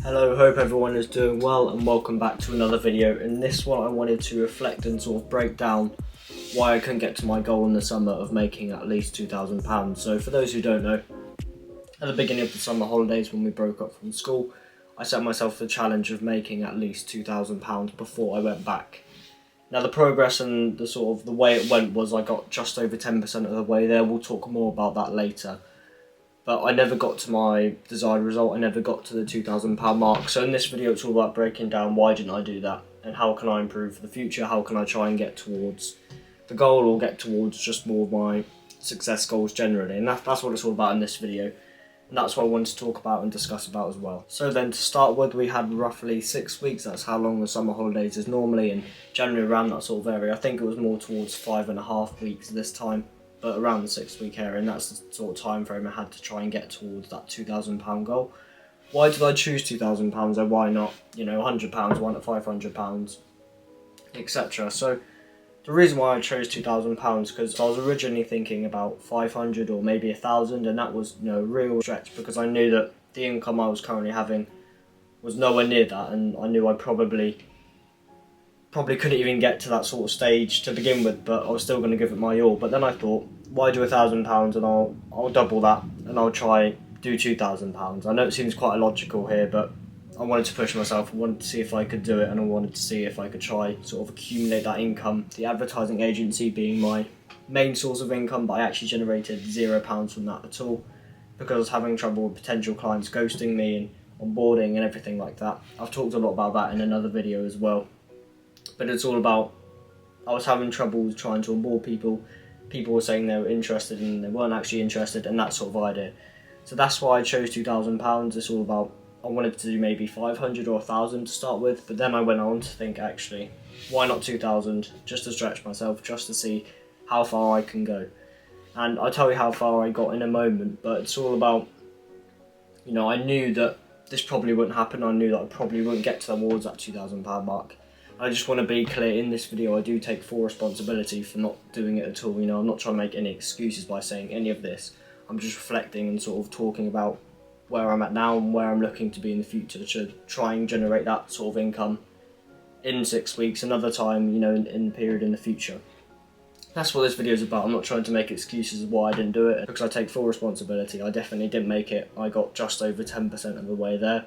Hello, hope everyone is doing well and welcome back to another video. In this one I wanted to reflect and sort of break down why I couldn't get to my goal in the summer of making at least £2,000. So for those who don't know, at the beginning of the summer holidays when we broke up from school, I set myself the challenge of making at least £2,000 before I went back. Now the progress and the way it went was I got just over 10% of the way there. We'll talk more about that later. But I never got to my desired result, I never got to the £2,000 mark. So in this video it's all about breaking down why didn't I do that and how can I improve for the future, how can I try and get towards the goal or get towards just more of my success goals generally. And that's what it's all about in this video. And that's what I wanted to talk about and discuss about as well. So then to start with, we had roughly 6 weeks, that's how long the summer holidays is normally, and generally around that sort of area. I think it was more towards 5.5 weeks this time, but around the 6 week area, and that's the sort of time frame I had to try and get towards that £2,000 goal. Why did I choose £2,000 or why not, £100, why not £500, etc. So the reason why I chose £2,000 because I was originally thinking about 500 or maybe 1,000, and that was a real stretch because I knew that the income I was currently having was nowhere near that, and I knew I probably couldn't even get to that sort of stage to begin with, but I was still going to give it my all. But then I thought, why do £1,000 and I'll double that and I'll try do £2,000. I know it seems quite illogical here, but I wanted to push myself. I wanted to see if I could do it, and I wanted to see if I could try sort of accumulate that income. The advertising agency being my main source of income, but I actually generated £0 from that at all because I was having trouble with potential clients ghosting me and onboarding and everything like that. I've talked a lot about that in another video as well. But it's all about, I was having trouble trying to onboard people. People were saying they were interested and they weren't actually interested, and that sort of idea. So that's why I chose £2,000. It's all about, I wanted to do maybe 500 or 1,000 to start with, but then I went on to think, actually, why not 2,000? Just to stretch myself, just to see how far I can go. And I'll tell you how far I got in a moment, but it's all about, I knew that this probably wouldn't happen. I knew that I probably wouldn't get towards that £2,000 mark. I just want to be clear, in this video I do take full responsibility for not doing it at all. I'm not trying to make any excuses by saying any of this. I'm just reflecting and sort of talking about where I'm at now and where I'm looking to be in the future to try and generate that sort of income in 6 weeks, another time, in the period in the future. That's what this video is about. I'm not trying to make excuses of why I didn't do it, because I take full responsibility. I definitely didn't make it. I got just over 10% of the way there,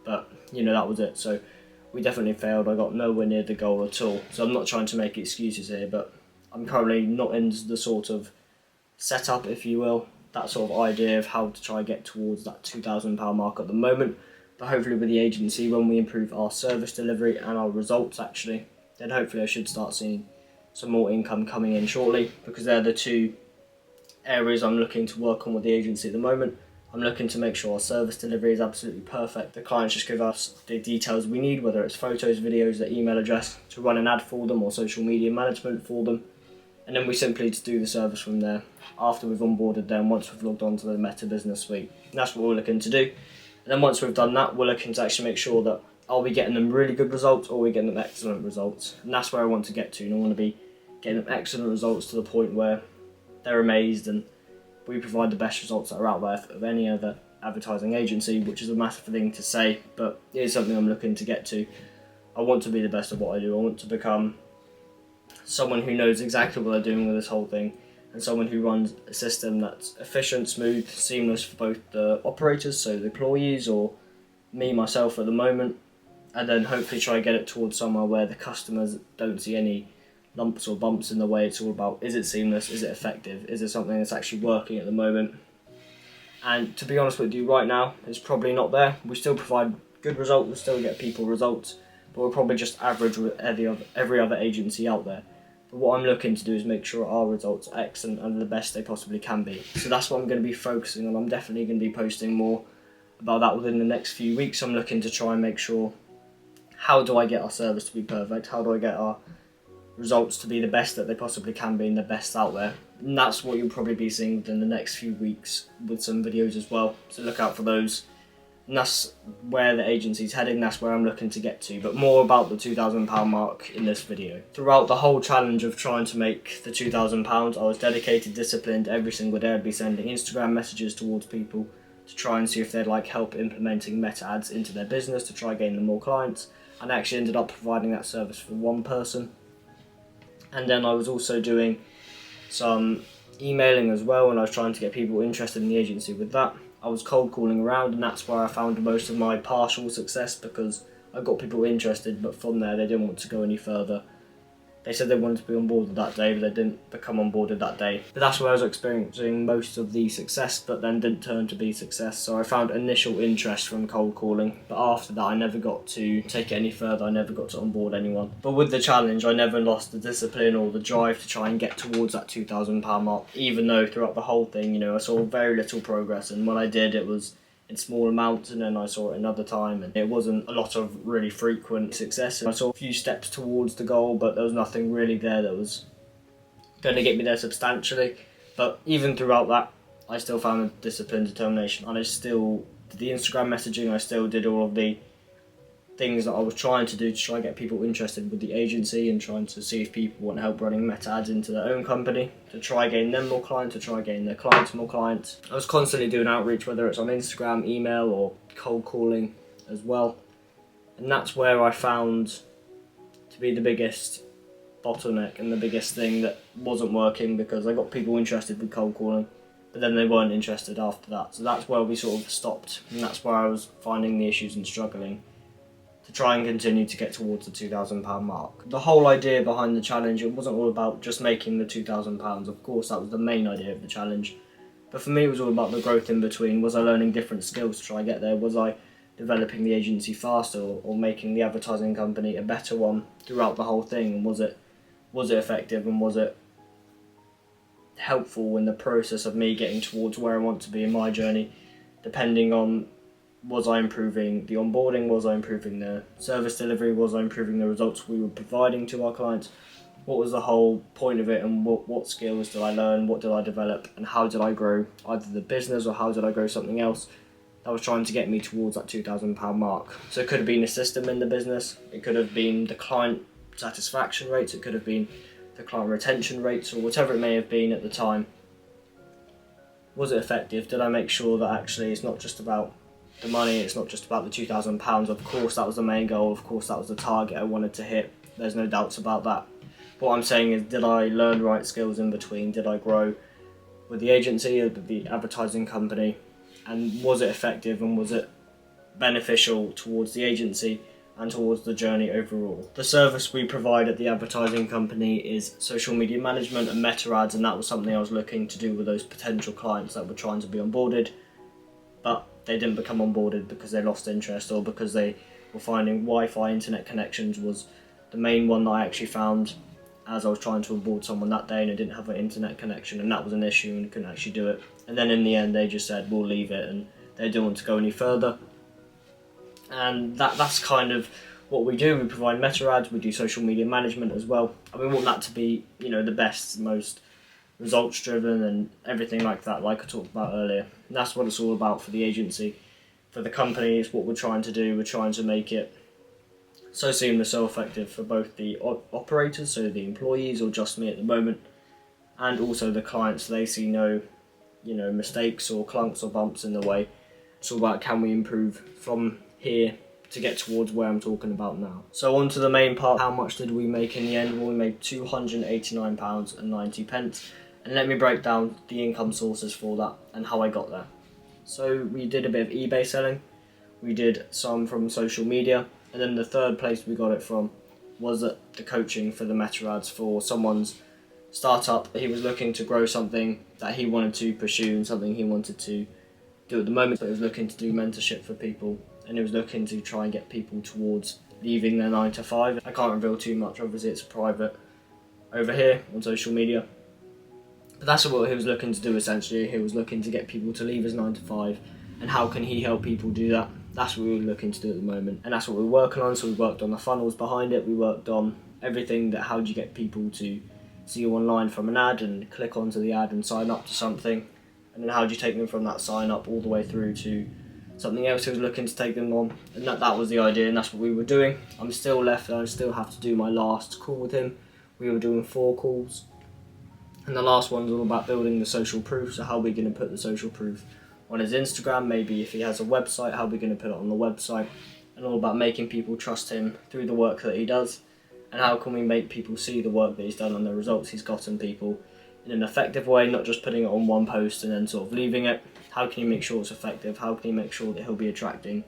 but that was it. So we definitely failed. I got nowhere near the goal at all. So I'm not trying to make excuses here, but I'm currently not in the sort of setup, if you will, that sort of idea of how to try and get towards that £2,000 mark at the moment. But hopefully with the agency, when we improve our service delivery and our results actually, then hopefully I should start seeing some more income coming in shortly, because they're the two areas I'm looking to work on with the agency at the moment. I'm looking to make sure our service delivery is absolutely perfect. The clients just give us the details we need, whether it's photos, videos, their email address, to run an ad for them or social media management for them. And then we simply just do the service from there after we've onboarded them, once we've logged on to the Meta Business Suite. And that's what we're looking to do. And then once we've done that, we're looking to actually make sure that, are we getting them really good results or are we getting them excellent results? And that's where I want to get to. And I want to be getting them excellent results to the point where they're amazed and we provide the best results that are out there of any other advertising agency, which is a massive thing to say, but it is something I'm looking to get to. I want to be the best at what I do. I want to become someone who knows exactly what they're doing with this whole thing, and someone who runs a system that's efficient, smooth, seamless for both the operators, so the employees, or me, myself at the moment, and then hopefully try and get it towards somewhere where the customers don't see any lumps or bumps in the way. It's all about, is it seamless, is it effective, is it something that's actually working at the moment? And to be honest with you, right now it's probably not there. We still provide good results, we still get people results, but we're probably just average with every other agency out there. But what I'm looking to do is make sure our results are excellent and the best they possibly can be. So that's what I'm going to be focusing on. I'm definitely going to be posting more about that within the next few weeks. I'm looking to try and make sure, how do I get our service to be perfect? How do I get our results to be the best that they possibly can be and the best out there? And that's what you'll probably be seeing within the next few weeks with some videos as well, so look out for those. And that's where the agency's heading, that's where I'm looking to get to, but more about the £2,000 mark in this video. Throughout the whole challenge of trying to make the £2,000, I was dedicated, disciplined. Every single day I'd be sending Instagram messages towards people, to try and see if they'd like help implementing meta ads into their business to try gain them more clients, and I actually ended up providing that service for one person. And then I was also doing some emailing as well, and I was trying to get people interested in the agency with that. I was cold calling around, and that's where I found most of my partial success, because I got people interested, but from there they didn't want to go any further. They said they wanted to be on board that day, but they didn't become on board that day. But that's where I was experiencing most of the success, but then didn't turn to be success. So I found initial interest from cold calling, but after that I never got to take it any further. I never got to onboard anyone. But with the challenge, I never lost the discipline or the drive to try and get towards that £2,000 mark, even though throughout the whole thing, I saw very little progress, and when I did, it was in small amounts, and then I saw it another time, and it wasn't a lot of really frequent success. I saw a few steps towards the goal, but there was nothing really there that was going to get me there substantially. But even throughout that, I still found the discipline, determination, and I still did the Instagram messaging. I still did all of the things that I was trying to do to try and get people interested with the agency, and trying to see if people want help running meta ads into their own company, to try gain them more clients, to try gain their clients more clients. I was constantly doing outreach, whether it's on Instagram, email, or cold calling as well. And that's where I found to be the biggest bottleneck and the biggest thing that wasn't working, because I got people interested with cold calling, but then they weren't interested after that. So that's where we sort of stopped, and that's where I was finding the issues and struggling to try and continue to get towards the £2,000 mark. The whole idea behind the challenge, it wasn't all about just making the £2,000. Of course, that was the main idea of the challenge. But for me, it was all about the growth in between. Was I learning different skills to try and get there? Was I developing the agency faster, or making the advertising company a better one throughout the whole thing? And was it effective, and was it helpful in the process of me getting towards where I want to be in my journey, depending on, was I improving the onboarding, was I improving the service delivery, was I improving the results we were providing to our clients? What was the whole point of it, and what skills did I learn, what did I develop, and how did I grow either the business, or how did I grow something else that was trying to get me towards that £2,000 mark? So it could have been a system in the business, it could have been the client satisfaction rates, it could have been the client retention rates, or whatever it may have been at the time. Was it effective? Did I make sure that actually it's not just about the money, it's not just about the £2,000. Of course that was the main goal, of course that was the target I wanted to hit, there's no doubts about that. What I'm saying is, did I learn the right skills in between? Did I grow with the agency or the advertising company? And was it effective, and was it beneficial towards the agency and towards the journey overall? The service we provide at the advertising company is social media management and meta ads, and that was something I was looking to do with those potential clients that were trying to be onboarded, but they didn't become onboarded because they lost interest, or because they were finding Wi-Fi internet connections was the main one that I actually found, as I was trying to onboard someone that day and I didn't have an internet connection, and that was an issue and couldn't actually do it. And then in the end they just said, we'll leave it, and they didn't want to go any further. And that's kind of what we do. We provide meta ads, we do social media management as well, and we want that to be, the best, most results driven and everything like that, like I talked about earlier. And that's what it's all about for the agency. For the company, it's what we're trying to do. We're trying to make it so seamless, so effective for both the operators, so the employees, or just me at the moment, and also the clients, so they see no mistakes or clunks or bumps in the way. It's all about, can we improve from here to get towards where I'm talking about now. So on to the main part, how much did we make in the end? Well, we made £289.90, and let me break down the income sources for that and how I got there. So we did a bit of eBay selling, we did some from social media, and then the third place we got it from was the coaching for the meta ads for someone's startup. He was looking to grow something that he wanted to pursue and something he wanted to do at the moment, but he was looking to do mentorship for people, and he was looking to try and get people towards leaving their 9 to 5. I can't reveal too much, obviously it's private over here on social media, but that's what he was looking to do essentially. He was looking to get people to leave his 9 to 5, and how can he help people do that? That's what we were looking to do at the moment, and that's what we're working on. So we worked on the funnels behind it, we worked on everything, that how do you get people to see you online from an ad and click onto the ad and sign up to something, and then how do you take them from that sign up all the way through to something else he was looking to take them on. And that was the idea, and that's what we were doing. I'm still left, and I still have to do my last call with him. We were doing 4 calls, and the last one's all about building the social proof. So how are we going to put the social proof on his Instagram, maybe if he has a website, how we're going to put it on the website, and all about making people trust him through the work that he does, and how can we make people see the work that he's done and the results he's gotten people in an effective way, not just putting it on one post and then sort of leaving it. How can you make sure it's effective? How can you make sure that he'll be attracting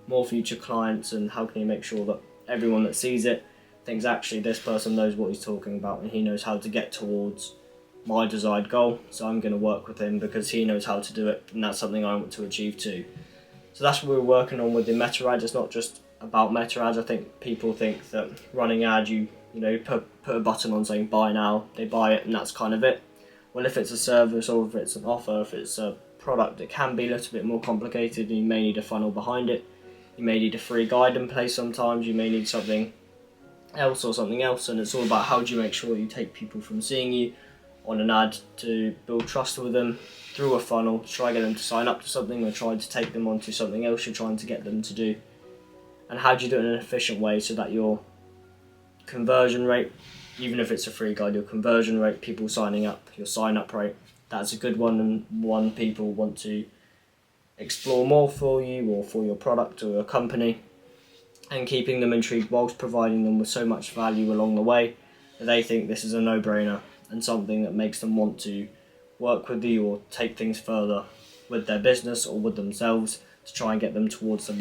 more future clients, and how can you make sure that everyone that sees it thinks actually this person knows what he's talking about and he knows how to get towards my desired goal, so I'm going to work with him because he knows how to do it, and that's something I want to achieve too. So that's what we're working on with the meta ads. It's not just about meta ads. I think people think that running ad, you put a button on saying buy now, they buy it, and that's kind of it. Well, if it's a service or if it's an offer, if it's a product, it can be a little bit more complicated, and you may need a funnel behind it. You may need a free guide in place sometimes. You may need something else or something else, and it's all about how do you make sure you take people from seeing you on an ad to build trust with them through a funnel, to try to get them to sign up to something or try to take them onto something else you're trying to get them to do. And how do you do it in an efficient way so that your conversion rate, even if it's a free guide, your conversion rate, people signing up, your sign up rate, that's a good one, and one people want to explore more for you or for your product or your company, and keeping them intrigued whilst providing them with so much value along the way that they think this is a no-brainer and something that makes them want to work with you or take things further with their business or with themselves to try and get them towards to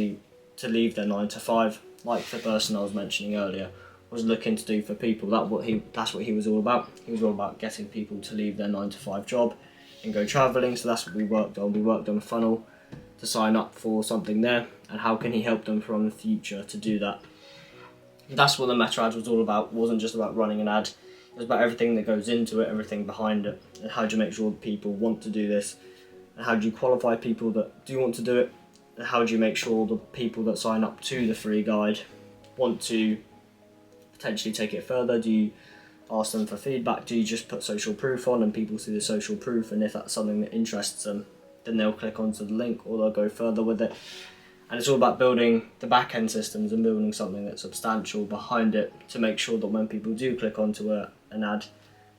leave their 9 to 5, like the person I was mentioning earlier was looking to do for people. That's what he was all about. He was all about getting people to leave their 9 to 5 job and go travelling. So that's what we worked on. We worked on a funnel to sign up for something there, and how can he help them from the future to do that. That's what the meta ad was all about. It wasn't just about running an ad. It was about everything that goes into it, everything behind it, and how do you make sure that people want to do this, and how do you qualify people that do want to do it, and how do you make sure the people that sign up to the free guide want to potentially take it further. Do you ask them for feedback? Do you just put social proof on and people see the social proof, and if that's something that interests them, then they'll click onto the link or they'll go further with it. And it's all about building the back-end systems and building something that's substantial behind it to make sure that when people do click onto an ad,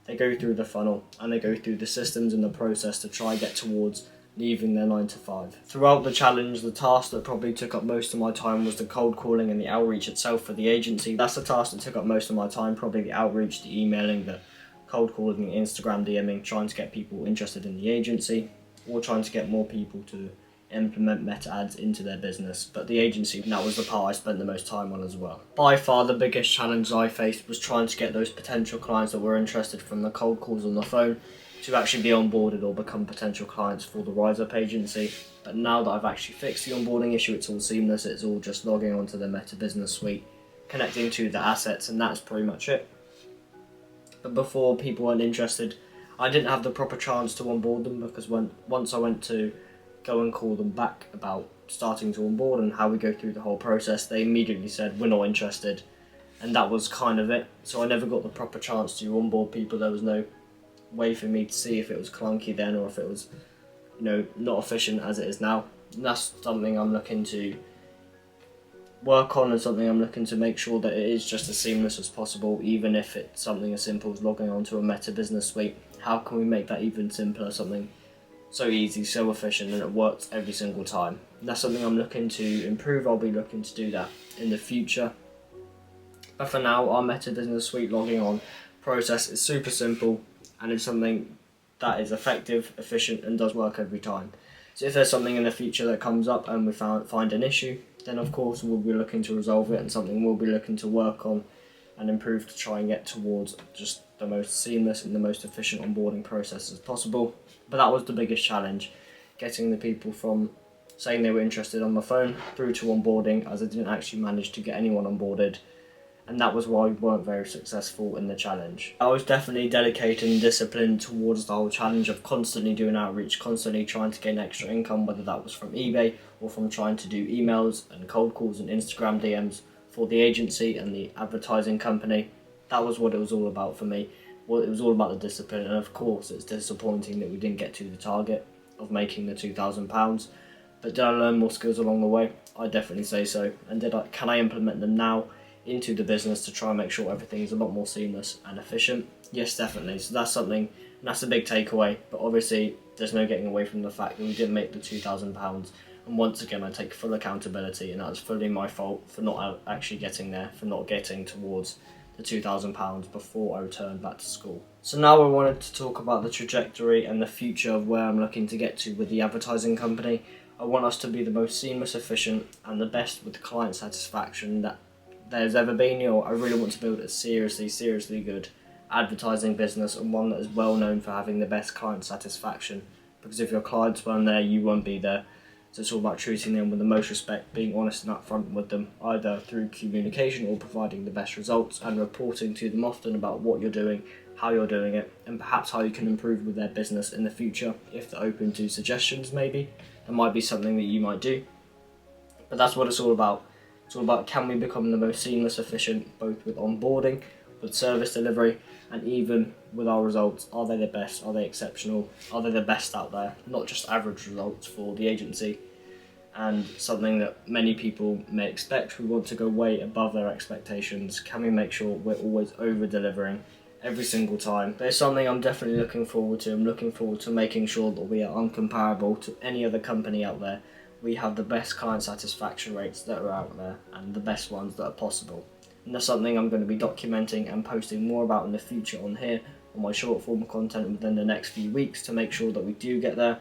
they go through the funnel and they go through the systems and the process to try and get towards leaving their 9 to 5. Throughout the challenge, the task that probably took up most of my time was the cold calling and the outreach itself for the agency. That's the task that took up most of my time, probably the outreach, the emailing, the cold calling, the Instagram DMing, trying to get people interested in the agency, or trying to get more people to implement meta ads into their business. But the agency, that was the part I spent the most time on as well. By far the biggest challenge I faced was trying to get those potential clients that were interested from the cold calls on the phone to actually be onboarded or become potential clients for the Rise Up agency. But now that I've actually fixed the onboarding issue, it's all seamless. It's all just logging onto the Meta Business Suite, connecting to the assets, and that's pretty much it. But before, people weren't interested. I didn't have the proper chance to onboard them, because once I went to go and call them back about starting to onboard and how we go through the whole process, they immediately said we're not interested, and that was kind of it. So I never got the proper chance to onboard people. There was no way for me to see if it was clunky then or if it was not efficient as it is now. And that's something I'm looking to work on, and something I'm looking to make sure that it is just as seamless as possible, even if it's something as simple as logging onto a Meta Business Suite. How can we make that even simpler, something so easy, so efficient, and it works every single time? And that's something I'm looking to improve. I'll be looking to do that in the future. But for now, our Meta Business Suite logging on process is super simple, and it's something that is effective, efficient, and does work every time. So if there's something in the future that comes up and we find an issue, then of course we'll be looking to resolve it, and something we'll be looking to work on and improve to try and get towards just the most seamless and the most efficient onboarding process as possible. But that was the biggest challenge, getting the people from saying they were interested on the phone through to onboarding, as I didn't actually manage to get anyone onboarded. And that was why we weren't very successful in the challenge. I was definitely dedicated and disciplined towards the whole challenge of constantly doing outreach, constantly trying to gain extra income, whether that was from eBay or from trying to do emails and cold calls and Instagram DMs for the agency and the advertising company. That was what it was all about for me. Well, it was all about the discipline, and of course it's disappointing that we didn't get to the target of making the £2,000. But did I learn more skills along the way? I definitely say so. And can I implement them now into the business to try and make sure everything is a lot more seamless and efficient? Yes, definitely. So that's something And that's a big takeaway, but obviously there's no getting away from the fact that we didn't make the £2,000. And once again, I take full accountability, and that's fully my fault for not actually getting there, for not getting towards the £2,000 before I returned back to school. So now I wanted to talk about the trajectory and the future of where I'm looking to get to with the advertising company. I want us to be the most seamless, efficient, and the best with client satisfaction that there's ever been. I really want to build a seriously good advertising business, and one that is well known for having the best client satisfaction, because if your clients weren't there, you won't be there. So it's all about treating them with the most respect, being honest and upfront with them, either through communication or providing the best results, and reporting to them often about what you're doing, how you're doing it, and perhaps how you can improve with their business in the future. If they're open to suggestions, maybe that might be something that you might do. But that's what it's all about. It's all about, can we become the most seamless, efficient, both with onboarding, with service delivery, and even with our results. Are they the best? Are they exceptional? Are they the best out there? Not just average results for the agency. And something that many people may expect, we want to go way above their expectations. Can we make sure we're always over-delivering every single time? There's something I'm definitely looking forward to. I'm looking forward to making sure that we are uncomparable to any other company out there. We have the best client satisfaction rates that are out there, and the best ones that are possible. And that's something I'm going to be documenting and posting more about in the future on here, on my short form content within the next few weeks, to make sure that we do get there.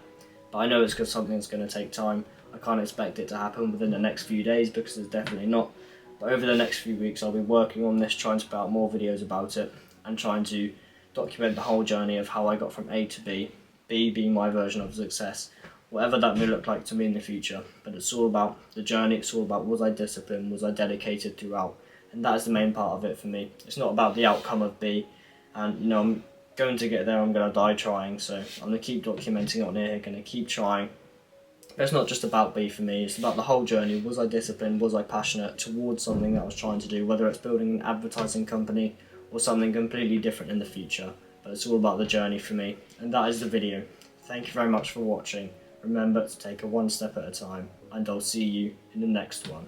But I know it's something that's going to take time. I can't expect it to happen within the next few days, because it's definitely not. But over the next few weeks I'll be working on this, trying to put out more videos about it, and trying to document the whole journey of how I got from A to B, B being my version of success, whatever that may look like to me in the future. But it's all about the journey, it's all about, was I disciplined, was I dedicated throughout? And that is the main part of it for me. It's not about the outcome of B, and I'm going to get there, I'm going to die trying, so I'm going to keep documenting it on here, going to keep trying. But it's not just about B for me, it's about the whole journey. Was I disciplined, was I passionate towards something that I was trying to do, whether it's building an advertising company or something completely different in the future. But it's all about the journey for me, and that is the video. Thank you very much for watching. Remember to take it one step at a time, and I'll see you in the next one.